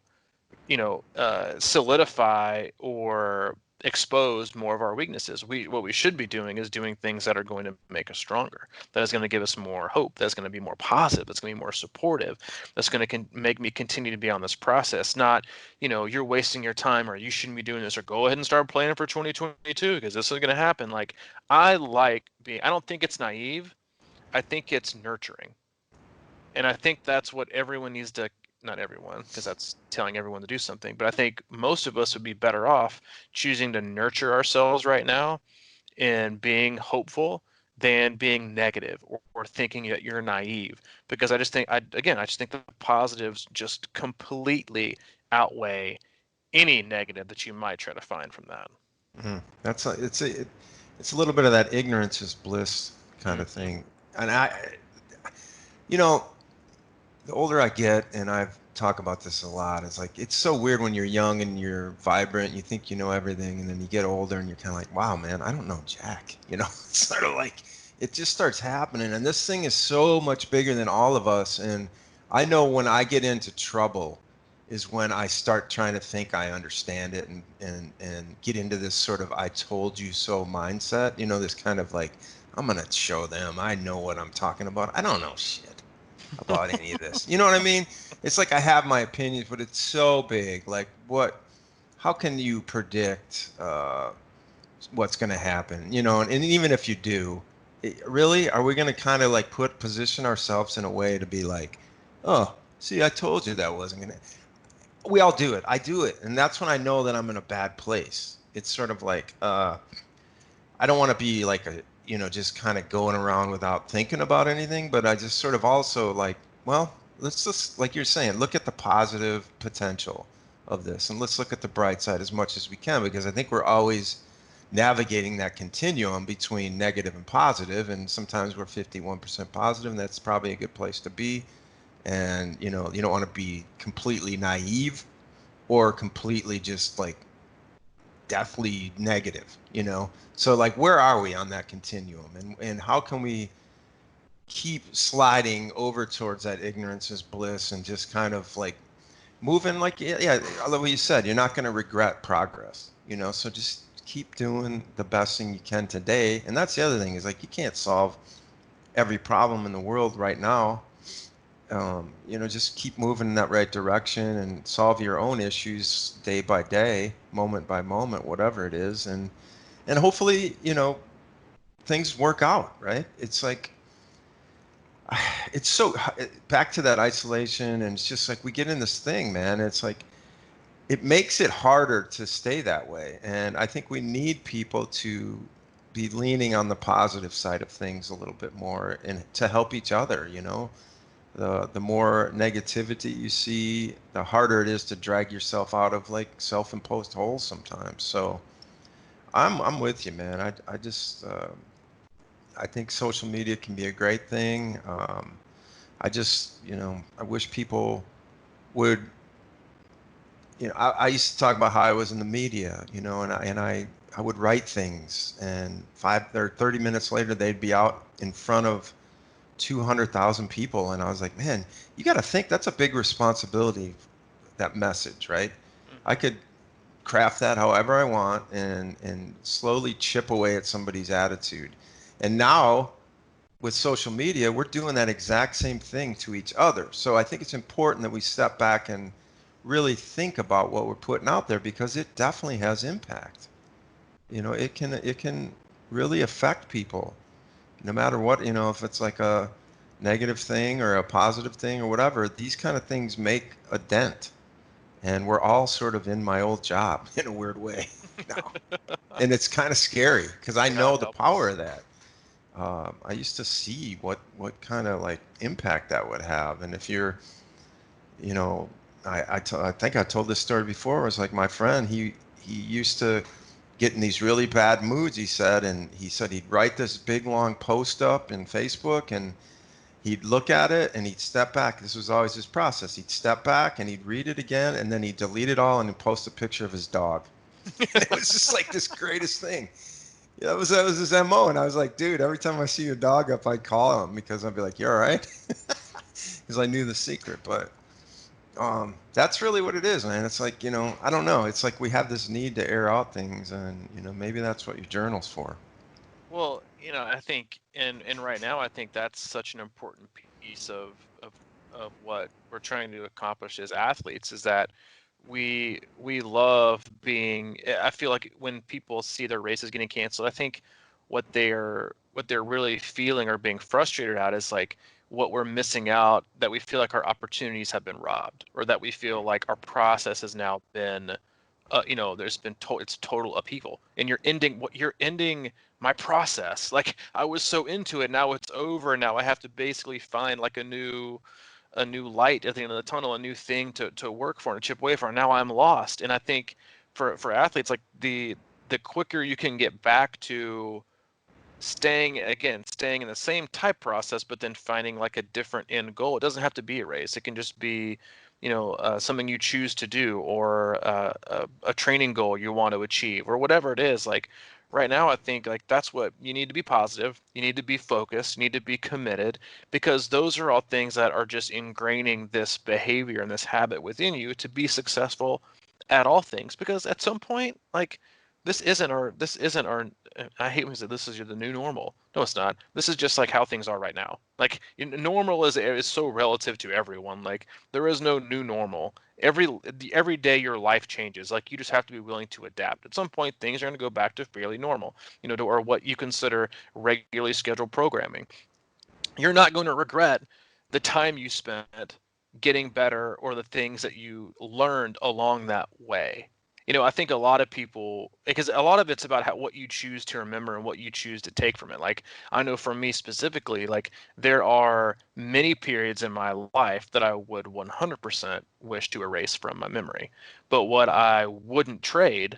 solidify or expose more of our weaknesses. What we should be doing is doing things that are going to make us stronger. That is going to give us more hope. That's going to be more positive. That's going to be more supportive. That's going to make me continue to be on this process. Not, you're wasting your time or you shouldn't be doing this or go ahead and start planning for 2022 because this is going to happen. Like, I don't think it's naive. I think it's nurturing. And I think that's what everyone needs to, not everyone, because that's telling everyone to do something, but I think most of us would be better off choosing to nurture ourselves right now and being hopeful than being negative or thinking that you're naive. Because I just think the positives just completely outweigh any negative that you might try to find from that. It's a little bit of that ignorance is bliss kind of Hmm. thing. And you know, the older I get, and I've talked about this a lot, it's like it's so weird when you're young and you're vibrant, you think you know everything, and then you get older and you're kind of like, wow, man, I don't know jack. It's sort of like it just starts happening, and this thing is so much bigger than all of us. And I know when I get into trouble is when I start trying to think I understand it and get into this sort of I told you so mindset. This kind of like I'm gonna show them I know what I'm talking about. I don't know shit about any of this. You know what I mean? It's like I have my opinions, but it's so big. Like, how can you predict what's going to happen? And even if you do, really, are we going to kind of like position ourselves in a way to be like, oh, see, I told you that wasn't going to. We all do it. I do it. And that's when I know that I'm in a bad place. It's sort of like, I don't want to be like just kind of going around without thinking about anything, but I just sort of also like, well, let's just, like you're saying, look at the positive potential of this and let's look at the bright side as much as we can, because I think we're always navigating that continuum between negative and positive, and sometimes we're 51% positive, and that's probably a good place to be. And you don't want to be completely naive or completely just like deathly negative. So like where are we on that continuum, and how can we keep sliding over towards that ignorance is bliss and just kind of like moving like, yeah, I love what you said, you're not going to regret progress. So just keep doing the best thing you can today. And that's the other thing, is like you can't solve every problem in the world right now. Just keep moving in that right direction and solve your own issues day by day, moment by moment, whatever it is. And hopefully, things work out, right? It's like, it's so back to that isolation. And it's just like we get in this thing, man. It's like, it makes it harder to stay that way. And I think we need people to be leaning on the positive side of things a little bit more and to help each other. The more negativity you see, the harder it is to drag yourself out of like self-imposed holes sometimes. So I'm with you, man. I just I think social media can be a great thing. I just, I wish people would, I used to talk about how I was in the media, I would write things, and 30 minutes later they'd be out in front of 200,000 people, and I was like, man, you got to think that's a big responsibility, that message, right? I Hmm. could craft that however I want and slowly chip away at somebody's attitude. And now with social media, we're doing that exact same thing to each other. So I think it's important that we step back and really think about what we're putting out there, because it definitely has impact. It can really affect people no matter what, if it's like a negative thing or a positive thing or whatever. These kind of things make a dent. And we're all sort of in my old job in a weird way now. And it's kind of scary because I know God the help power us. of that. I used to see what kind of like impact that would have. And if you're, you know, I think I told this story before. It was like my friend, he used to get in these really bad moods, he said, and he said he'd write this big long post up in Facebook, and he'd look at it and he'd step back. This was always his process. He'd step back and he'd read it again, and then he'd delete it all and he'd post a picture of his dog. And it was just like this greatest thing. Yeah, that was his MO. And I was like, dude, every time I see your dog up, I'd call him because I'd be like, you all right? Because I knew the secret. But that's really what it is, man. It's like, I don't know. It's like we have this need to air out things, and maybe that's what your journal's for. Well, I think, and right now, I think that's such an important piece of what we're trying to accomplish as athletes is that we love being. I feel like when people see their races getting canceled, I think what they're really feeling or being frustrated at is like what we're missing out, that we feel like our opportunities have been robbed, or that we feel like our process has now been there's been it's total upheaval, and you're ending my process. Like, I was so into it, now it's over, and now I have to basically find like a new light at the end of the tunnel, a new thing to work for and chip away for. And now I'm lost. And I think for athletes, like the quicker you can get back to staying in the same type process, but then finding like a different end goal. It doesn't have to be a race. It can just be, something you choose to do, or a training goal you want to achieve, or whatever it is. Like right now, I think like that's what you need to be positive. You need to be focused. You need to be committed, because those are all things that are just ingraining this behavior and this habit within you to be successful at all things. Because at some point, like this isn't our I hate when we say this is the new normal. No, it's not. This is just like how things are right now. Like, normal is so relative to everyone. Like, there is no new normal. Every day your life changes. Like, you just have to be willing to adapt. At some point, things are going to go back to fairly normal. Or what you consider regularly scheduled programming. You're not going to regret the time you spent getting better, or the things that you learned along that way. I think a lot of people, because a lot of it's about what you choose to remember and what you choose to take from it. Like, I know for me specifically, like, there are many periods in my life that I would 100% wish to erase from my memory. But what I wouldn't trade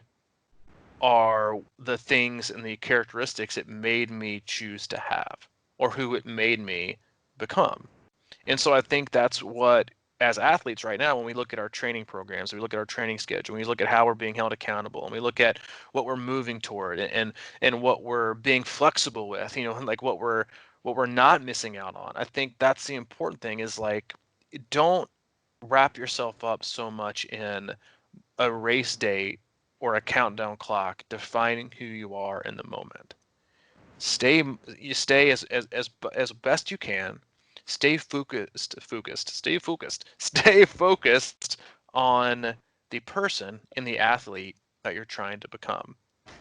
are the things and the characteristics it made me choose to have, or who it made me become. And so I think that's what, as athletes right now, when we look at our training programs, we look at our training schedule, we look at how we're being held accountable, and we look at what we're moving toward, and what we're being flexible with, like what we're not missing out on. I think that's the important thing, is like, don't wrap yourself up so much in a race date or a countdown clock defining who you are in the moment. Stay as best you can. Stay focused on the person and the athlete that you're trying to become.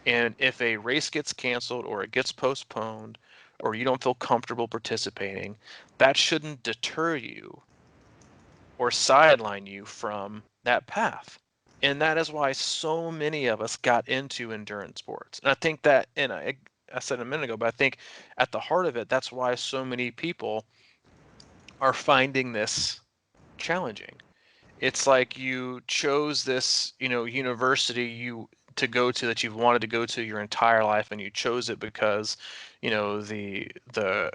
And if a race gets canceled, or it gets postponed, or you don't feel comfortable participating, that shouldn't deter you or sideline you from that path. And that is why so many of us got into endurance sports. And I think that, and I said a minute ago, but I think at the heart of it, that's why so many people are finding this challenging. It's like you chose this, university you to go to that you've wanted to go to your entire life, and you chose it because, the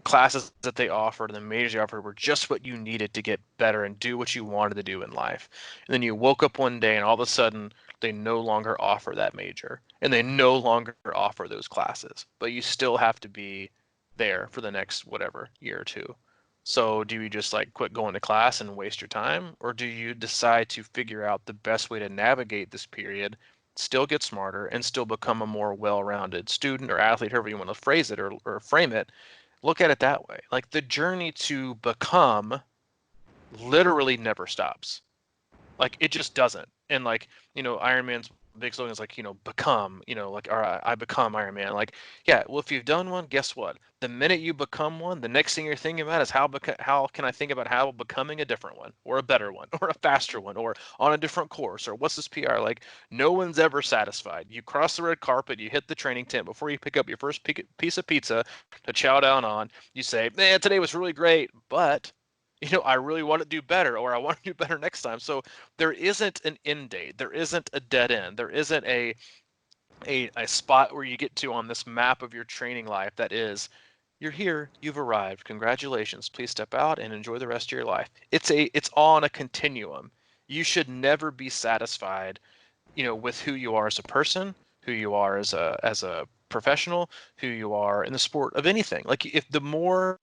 classes that they offered and the majors they offered were just what you needed to get better and do what you wanted to do in life. And then you woke up one day and all of a sudden they no longer offer that major and they no longer offer those classes, but you still have to be there for the next whatever year or two. So do you just like quit going to class and waste your time, or do you decide to figure out the best way to navigate this period, still get smarter, and still become a more well-rounded student or athlete, however you want to phrase it or frame it? Look at it that way. Like the journey to become literally never stops. Like it just doesn't. And like, Iron Man's big slogan is like, become, like, all right, I become Iron Man. Like, yeah, well, if you've done one, guess what? The minute you become one, the next thing you're thinking about is how can I think about how becoming a different one or a better one or a faster one or on a different course or what's this PR? Like, no one's ever satisfied. You cross the red carpet, you hit the training tent before you pick up your first piece of pizza to chow down on. You say, man, today was really great, but I really want to do better, or I want to do better next time. So there isn't an end date. There isn't a dead end. There isn't a spot where you get to on this map of your training life that is, you're here, you've arrived. Congratulations. Please step out and enjoy the rest of your life. It's on a continuum. You should never be satisfied, with who you are as a person, who you are as a professional, who you are in the sport of anything. Like if the more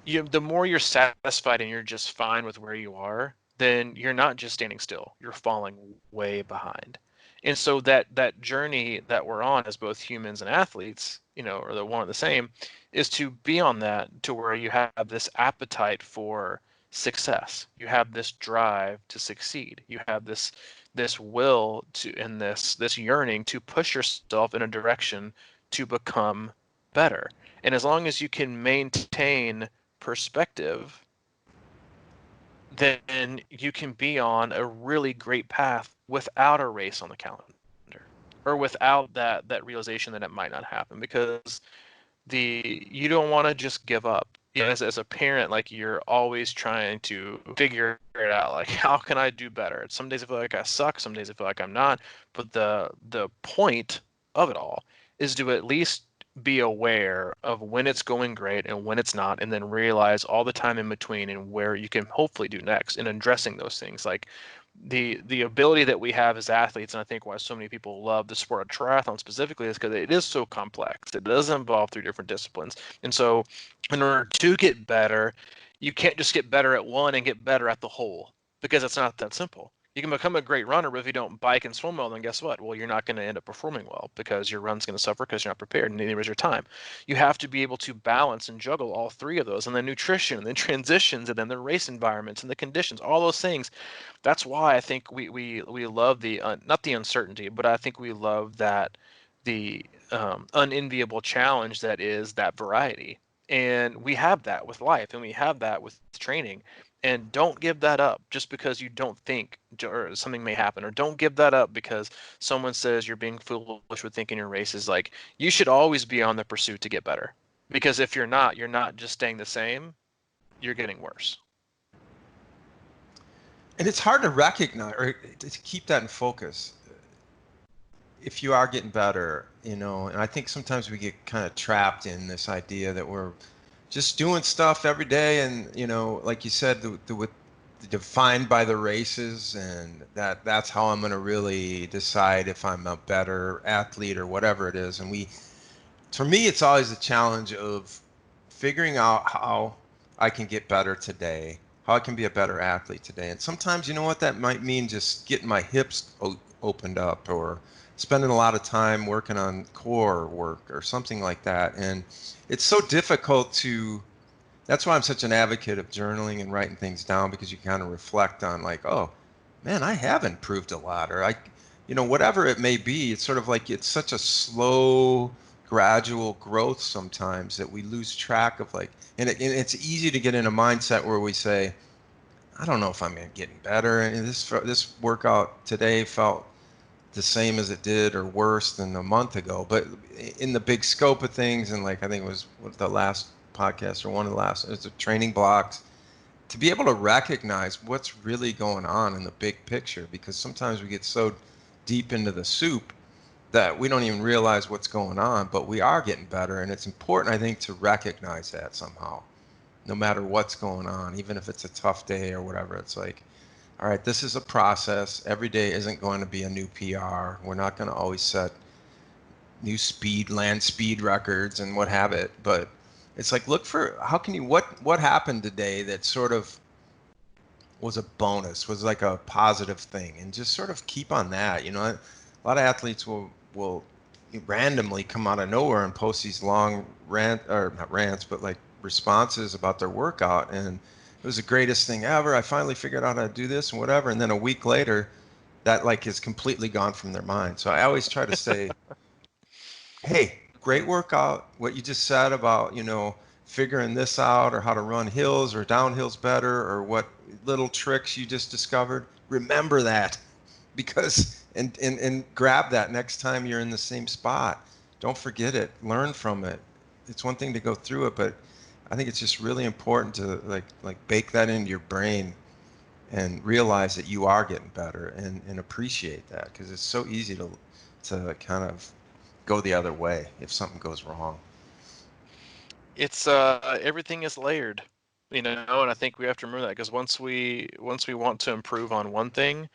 you're satisfied and you're just fine with where you are, then you're not just standing still. You're falling way behind. And so that journey that we're on as both humans and athletes, or the one and the same, is to be on that to where you have this appetite for success. You have this drive to succeed. You have this will to and this yearning to push yourself in a direction to become better. And as long as you can maintain perspective, then you can be on a really great path without a race on the calendar or without that realization that it might not happen, because you don't want to just give up. As a parent, like you're always trying to figure it out, like how can I do better? Some days I feel like I suck, some days I feel like I'm not, but the point of it all is to at least be aware of when it's going great and when it's not, and then realize all the time in between and where you can hopefully do next in addressing those things. Like the ability that we have as athletes, and I think why so many people love the sport of triathlon specifically, is because it is so complex. It does involve 3 different disciplines. And so in order to get better, you can't just get better at one and get better at the whole, because it's not that simple. You can become a great runner, but if you don't bike and swim well, then guess what? Well, you're not going to end up performing well because your run's going to suffer because you're not prepared, and neither is your time. You have to be able to balance and juggle all 3 of those, and then nutrition, and then transitions, and then the race environments and the conditions, all those things. That's why I think we love the not the uncertainty, but I think we love that the unenviable challenge that is that variety. And we have that with life, and we have that with training. And don't give that up just because you don't think or something may happen, or don't give that up because someone says you're being foolish with thinking your race is like. You should always be on the pursuit to get better, because if you're not just staying the same, you're getting worse. And it's hard to recognize or to keep that in focus if you are getting better, and I think sometimes we get kind of trapped in this idea that we're just doing stuff every day, and like you said, defined by the races, and that's how I'm going to really decide if I'm a better athlete or whatever it is. And for me, it's always a challenge of figuring out how I can get better today, how I can be a better athlete today. And sometimes, you know what, that might mean just getting my hips opened up, or spending a lot of time working on core work or something like that. And it's so difficult that's why I'm such an advocate of journaling and writing things down, because you kind of reflect on like, oh man, I have improved a lot, or whatever it may be. It's sort of like it's such a slow, gradual growth sometimes that we lose track of, like, and it's easy to get in a mindset where we say, I don't know if I'm getting better. And this workout today felt the same as it did or worse than a month ago. But in the big scope of things, and like I think it was the last podcast or one of the last, it's the training blocks, to be able to recognize what's really going on in the big picture, because sometimes we get so deep into the soup that we don't even realize what's going on, but we are getting better. And it's important, I think, to recognize that somehow, no matter what's going on, even if it's a tough day or whatever. It's like, all right, this is a process. Every day isn't going to be a new PR. We're not going to always set new land speed records and what have it. But it's like, look for how can you, what happened today that sort of was a bonus, was like a positive thing, and just sort of keep on that. You know, a lot of athletes will randomly come out of nowhere and post these long not rants, but like responses about their workout, and it was the greatest thing ever. I finally figured out how to do this and whatever, and then a week later, that like is completely gone from their mind. So I always try to say, hey, great workout. What you just said about, figuring this out or how to run hills or downhills better or what little tricks you just discovered. Remember that because and grab that next time you're in the same spot. Don't forget it. Learn from it. It's one thing to go through it, but I think it's just really important to like bake that into your brain and realize that you are getting better and appreciate that because it's so easy to kind of go the other way if something goes wrong. It's everything is layered, and I think we have to remember that because once we want to improve on one thing,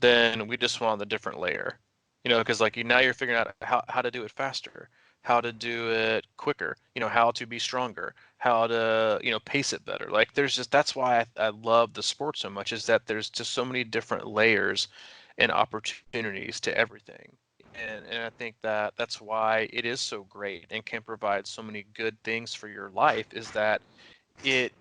then we just want the different layer, because like now you're figuring out how to do it faster, how to do it quicker, how to be stronger, how to pace it better. Like that's why I love the sport so much, is that there's just so many different layers and opportunities to everything. And I think that that's why it is so great and can provide so many good things for your life, is that it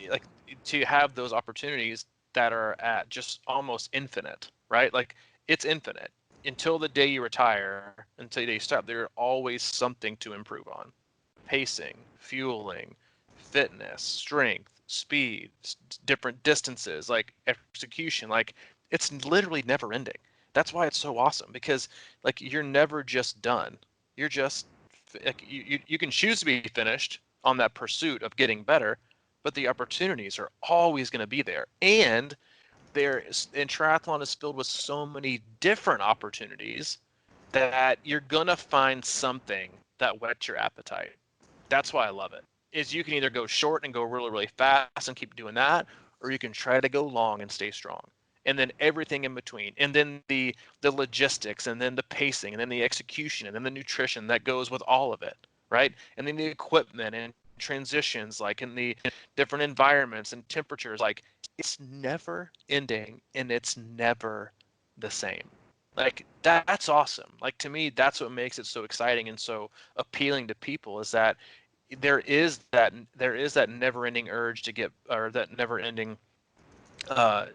like to have those opportunities that are at just almost infinite, right? Like it's infinite until the day you retire, until the day you stop. There's always something to improve on: pacing, fueling, fitness, strength, speed, different distances, like execution. Like it's literally never ending. That's why it's so awesome, because like you're never just done. You're just like you can choose to be finished on that pursuit of getting better, but the opportunities are always going to be there. And triathlon is filled with so many different opportunities that you're going to find something that whets your appetite. That's why I love it. Is you can either go short and go really, really fast and keep doing that, or you can try to go long and stay strong. And then everything in between. And then the logistics, and then the pacing, and then the execution, and then the nutrition that goes with all of it, right? And then the equipment and transitions, like in the different environments and temperatures. Like it's never ending and it's never the same. Like that's awesome. Like to me, that's what makes it so exciting and so appealing to people, is that there is that never-ending urge to get, or that never-ending uh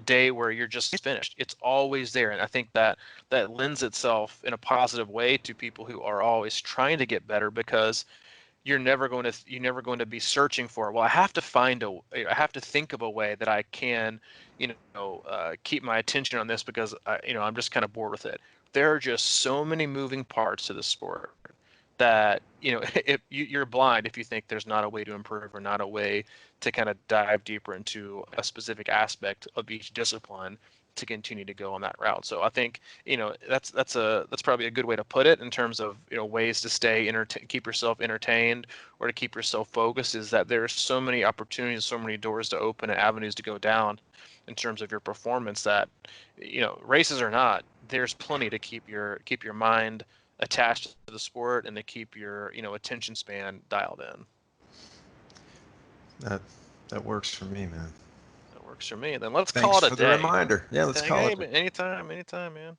day where you're just finished. It's always there, and I think that that lends itself in a positive way to people who are always trying to get better, because you're never going to be searching for, well, I have to think of a way that I can keep my attention on this, because I'm just kind of bored with it. There are just so many moving parts to the sport that if you're blind if you think there's not a way to improve, or not a way to kind of dive deeper into a specific aspect of each discipline to continue to go on that route. So I think that's probably a good way to put it, in terms of ways to keep yourself entertained, or to keep yourself focused, is that there's so many opportunities, so many doors to open and avenues to go down in terms of your performance, that races or not, there's plenty to keep your mind attached to the sport, and to keep your attention span dialed in. That that works for me, man. That works for me. Then let's call Thanks it a for the day. reminder. Yeah, let's call Hey, it. anytime, man.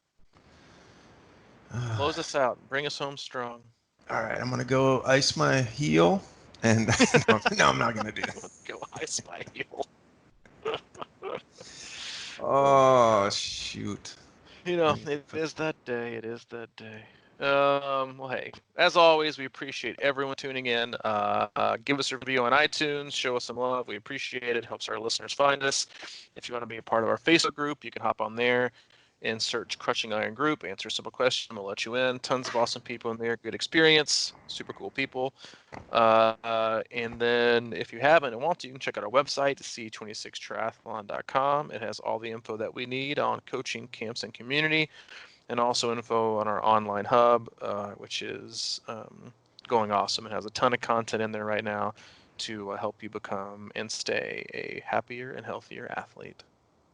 Close us out. Bring us home strong. All right, I'm gonna go ice my heel, and no, no, I'm not gonna do that. Go ice my heel. Oh shoot! It is that day. It is that day. Well, hey, as always, we appreciate everyone tuning in. Give us a review on iTunes. Show us some love. We appreciate it. Helps our listeners find us. If you want to be a part of our Facebook group, you can hop on there. and search Crushing Iron Group. Answer a simple question. I'm going to let you in. Tons of awesome people in there. Good experience. Super cool people. And then if you haven't and want to, you can check out our website, c26triathlon.com. It has all the info that we need on coaching, camps, and community, and also info on our online hub, which is going awesome. It has a ton of content in there right now to help you become and stay a happier and healthier athlete.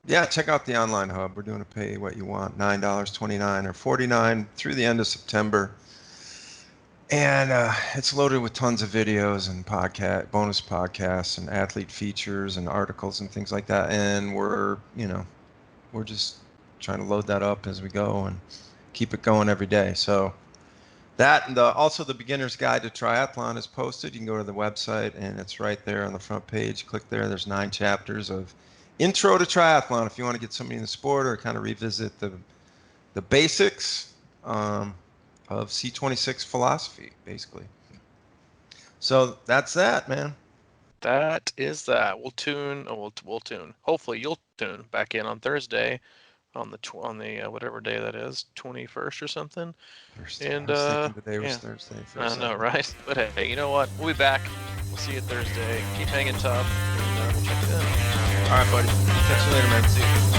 Yeah, check out the online hub. We're doing a pay what you want, $9, $29, or $49 through the end of September. And it's loaded with tons of videos and bonus podcasts and athlete features and articles and things like that. And we're just trying to load that up as we go and keep it going every day. So that and also the beginner's guide to triathlon is posted. You can go to the website and it's right there on the front page. Click there. There's 9 chapters of intro to triathlon if you want to get somebody in the sport or kind of revisit the basics of C26 philosophy, basically. So that's that, man. That is that. We'll tune. We'll tune. Hopefully, you'll tune back in on Thursday, on the whatever day that is, 21st or something. Thursday. And I was thinking today was yeah, Thursday for a I second. know, right? But hey, you know what? We'll be back. We'll see you Thursday. Keep hanging tough, and we'll check you in. All right, buddy. Catch you later, man. See you.